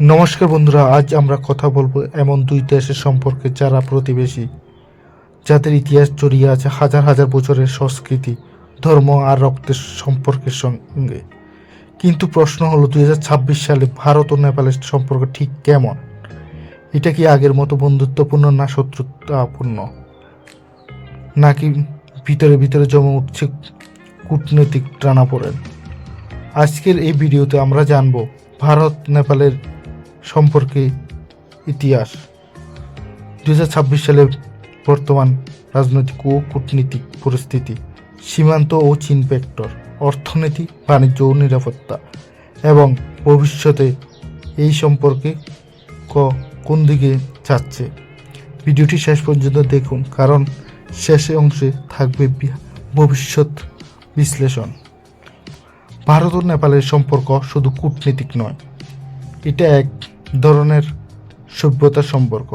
নমস্কার বন্ধুরা, আজ আমরা কথা বলবো এমন দুই দেশের সম্পর্কে যারা প্রতিবেশী, যাদের ইতিহাস জড়িয়ে আছে হাজার হাজার বছরের সংস্কৃতি, ধর্ম আর রক্তের সম্পর্কের সঙ্গে। কিন্তু প্রশ্ন হলো 2026 সালে ভারত ও নেপালের সম্পর্ক ঠিক কেমন? এটা কি আগের মতো বন্ধুত্বপূর্ণ না শত্রুতাপূর্ণ, নাকি ভিতরে ভিতরে জমে উঠছে কূটনৈতিক টানাপোড়েন? আজকের এই ভিডিওতে আমরা জানবো ভারত নেপালের সম্পর্কে ইতিহাস, 2026 সালের বর্তমান রাজনৈতিক ও কূটনীতিক পরিস্থিতি, সীমান্ত ও চীন ফ্যাক্টর, অর্থনীতি, বাণিজ্য ও নিরাপত্তা, এবং ভবিষ্যতে এই সম্পর্কে কোন দিকে যাচ্ছে। ভিডিওটি শেষ পর্যন্ত দেখুন, কারণ শেষে অংশে থাকবে ভবিষ্যৎ বিশ্লেষণ। ভারত ও নেপালের সম্পর্ক শুধু কূটনীতিক নয়, এটা এক ধরনের সভ্যতার সম্পর্ক।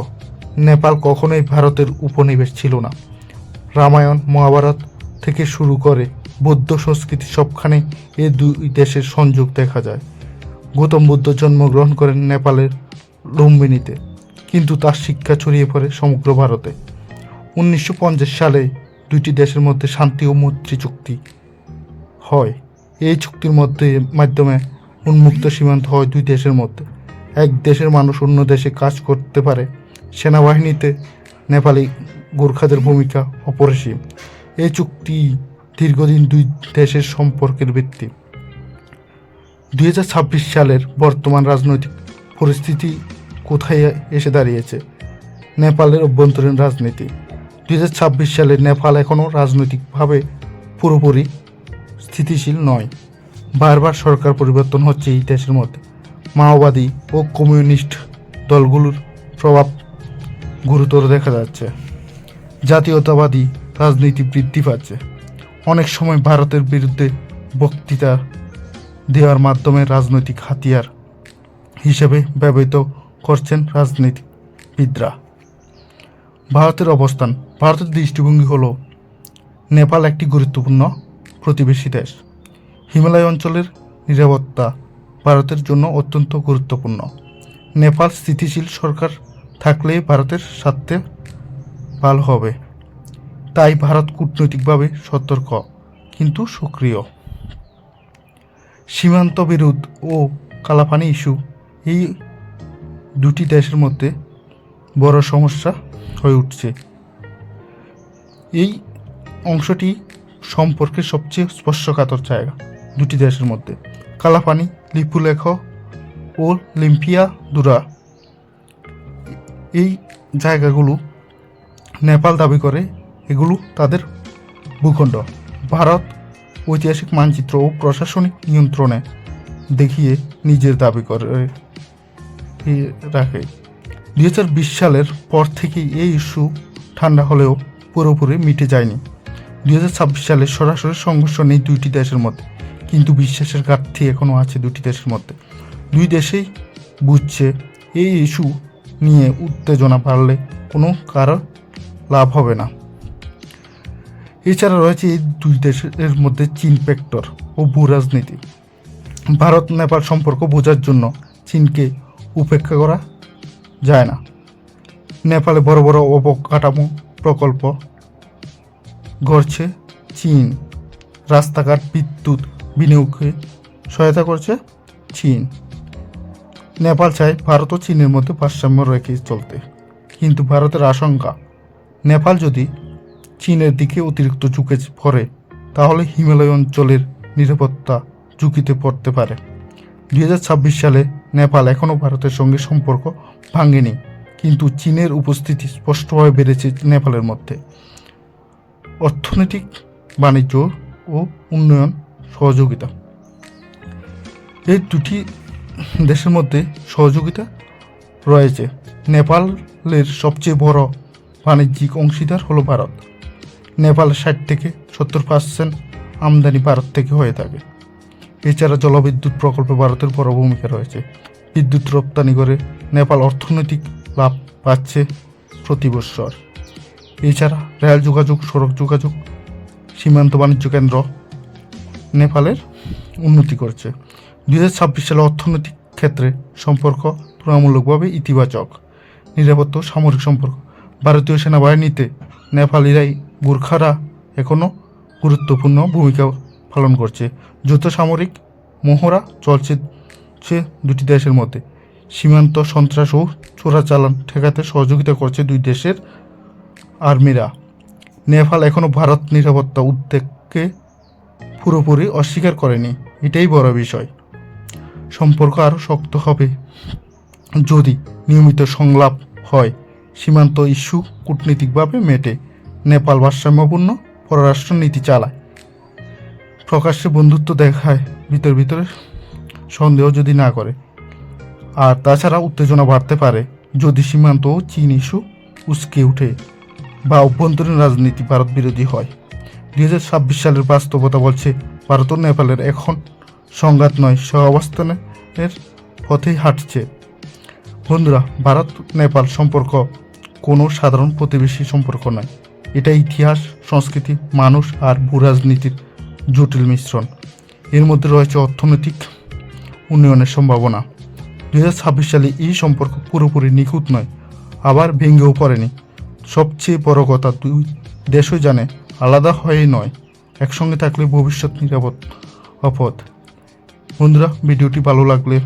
নেপাল কখনোই ভারতের উপনিবেশ ছিল না। রামায়ণ, মহাভারত থেকে শুরু করে বৌদ্ধ সংস্কৃতি সবখানে এই দুই দেশের সংযোগ দেখা যায়। গৌতম বুদ্ধ জন্মগ্রহণ করেন নেপালের লুম্বিনীতে, কিন্তু তার শিক্ষা ছড়িয়ে পড়ে সমগ্র ভারতে। 1950 সালে দুইটি দেশের মধ্যে শান্তি ও মৈত্রী চুক্তি হয়। এই চুক্তির মাধ্যমে উন্মুক্ত সীমান্ত হয় দুই দেশের মধ্যে। এক দেশের মানুষ অন্য দেশে কাজ করতে পারে। সেনাবাহিনীতে নেপালি গোর্খাদের ভূমিকা অপরিসীম। এই চুক্তি দীর্ঘদিন দুই দেশের সম্পর্কের ভিত্তি। 2026 সালের বর্তমান রাজনৈতিক পরিস্থিতি কোথায় এসে দাঁড়িয়েছে? নেপালের অভ্যন্তরীণ রাজনীতি। 2026 সালে নেপাল এখনও রাজনৈতিকভাবে পুরোপুরি স্থিতিশীল নয়। বারবার সরকার পরিবর্তন হচ্ছে এই দেশের মধ্যে। মাওবাদী ও কমিউনিস্ট দলগুলোর প্রভাব গুরুতর দেখা যাচ্ছে। জাতীয়তাবাদী রাজনীতি বৃদ্ধি পাচ্ছে। অনেক সময় ভারতের বিরুদ্ধে বক্তৃতা দেওয়ার মাধ্যমে রাজনৈতিক হাতিয়ার হিসেবে ব্যবহৃত করছেন রাজনীতিবিদরা। ভারতের অবস্থান। ভারতের দৃষ্টিভঙ্গি হলো নেপাল একটি গুরুত্বপূর্ণ প্রতিবেশী দেশ। হিমালয় অঞ্চলের নিরাপত্তা ভারতের জন্য অত্যন্ত গুরুত্বপূর্ণ। নেপাল স্থিতিশীল সরকার থাকলে ভারতের স্বার্থে ভালো হবে। তাই ভারত কূটনৈতিকভাবে সতর্ক কিন্তু সক্রিয়। সীমান্ত বিরোধ ও কালাপানি ইস্যু এই দুটি দেশের মধ্যে বড় সমস্যা হয়ে উঠছে। এই অংশটি সম্পর্কের সবচেয়ে স্পর্শকাতর জায়গা দুটি দেশের মধ্যে। কালাপানি, লিপুলেখ ও লিম্পিয়াদুরা, এই জায়গাগুলো নেপাল দাবি করে এগুলো তাদের ভূখণ্ড। ভারত ঐতিহাসিক মানচিত্র ও প্রশাসনিক নিয়ন্ত্রণে দেখিয়ে নিজের দাবি করে রাখে। 2020 সালের পর থেকেই এই ইস্যু ঠান্ডা হলেও পুরোপুরি মিটে যায়নি। 2026 সালে সরাসরি সংঘর্ষ নেই দুইটি দেশের মধ্যে, কিন্তু বিশ্বাসের ঘাটতি এখনও আছে দুটি দেশের মধ্যে। দুই দেশেই বুঝছে এই ইস্যু নিয়ে উত্তেজনা বাড়লে কোনো কারো লাভ হবে না। এছাড়া রয়েছে এই দুই দেশের মধ্যে চীন ফ্যাক্টর ও ভূ রাজনীতি। ভারত নেপাল সম্পর্ক বোঝার জন্য চীনকে উপেক্ষা করা যায় না। নেপালে বড় বড় অবকাঠামো প্রকল্প গড়ছে চীন। রাস্তাঘাট, বিদ্যুৎ বিনিয়োগে সহায়তা করছে চীন। নেপাল চায় ভারত ও চীনের মধ্যে ভারসাম্য রেখে চলতে, কিন্তু ভারতের আশঙ্কা নেপাল যদি চীনের দিকে অতিরিক্ত ঝুঁকে পড়ে তাহলে হিমালয় অঞ্চলের নিরাপত্তা ঝুঁকিতে পড়তে পারে। 2026 সালে নেপাল এখনও ভারতের সঙ্গে সম্পর্ক ভাঙেনি, কিন্তু চীনের উপস্থিতি স্পষ্টভাবে বেড়েছে নেপালের মধ্যে। অর্থনৈতিক, বাণিজ্য ও উন্নয়ন সহযোগিতা, এই দুটি দেশের মধ্যে সহযোগিতা রয়েছে। নেপালের সবচেয়ে বড় বাণিজ্যিক অংশীদার হলো ভারত। নেপালের 60 থেকে 70% আমদানি ভারত থেকে হয়ে থাকে। এছাড়া জলবিদ্যুৎ প্রকল্পে ভারতের বড় ভূমিকা রয়েছে। বিদ্যুৎ রপ্তানি করে নেপাল অর্থনৈতিক লাভ পাচ্ছে প্রতি বৎসর। এছাড়া রেল যোগাযোগ, সড়ক যোগাযোগ, সীমান্ত বাণিজ্য কেন্দ্র নেপালের উন্নতি করছে। 2026 সালে অর্থনৈতিক ক্ষেত্রে সম্পর্ক তুলনামূলকভাবে ইতিবাচক। নিরাপত্তা ও সামরিক সম্পর্ক। ভারতীয় সেনাবাহিনীতে নেপালিরাই গোর্খারা এখনও গুরুত্বপূর্ণ ভূমিকা পালন করছে। যৌথ সামরিক মহড়া চলছে দুটি দেশের মধ্যে। সীমান্ত সন্ত্রাস ও চোরাচালান ঠেকাতে সহযোগিতা করছে দুই দেশের আর্মিরা। নেপাল এখনও ভারত নিরাপত্তা উদ্বেগকে পুরোপুরি অস্বীকার করেনি, এটাই বড় বিষয়। সম্পর্ক আরও শক্ত হবে যদি নিয়মিত সংলাপ হয়, সীমান্ত ইস্যু কূটনীতিকভাবে মেটে, নেপাল ভারসাম্যপূর্ণ পররাষ্ট্র নীতি চালায়, প্রকাশ্যে বন্ধুত্ব দেখায়, ভিতরে সন্দেহ যদি না করে। আর তাছাড়া উত্তেজনা বাড়তে পারে যদি সীমান্ত ও চীন ইস্যু উস্কে উঠে বা অভ্যন্তরীণ রাজনীতি ভারত বিরোধী হয়। 2026 সালের বাস্তবতা বলছে ভারত ও নেপালের এখন সংঘাত নয়, সহাবস্থানের পথেই হাঁটছে। বন্ধুরা, ভারত নেপাল সম্পর্ক কোনো সাধারণ প্রতিবেশী সম্পর্ক নয়, এটা ইতিহাস, সংস্কৃতি, মানুষ আর ভূরাজনীতির জটিল মিশ্রণ। এর মধ্যে রয়েছে অর্থনৈতিক উন্নয়নের সম্ভাবনা। 2026 সালে এই সম্পর্ক পুরোপুরি নিখুঁত নয়, আবার ভেঙেও পড়েনি। সবচেয়ে বড় কথা, দুই দেশই জানে আলাদা হয়েই নয়, একসঙ্গে থাকলে ভবিষ্যৎ নিরাপদ অপদ। বন্ধুরা, ভিডিওটি ভালো লাগলে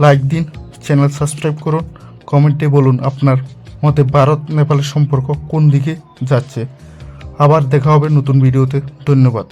লাইক দিন, চ্যানেল সাবস্ক্রাইব করুন, কমেন্টে বলুন আপনার মতে ভারত নেপালের সম্পর্ক কোন দিকে যাচ্ছে। আবার দেখা হবে নতুন ভিডিওতে। ধন্যবাদ।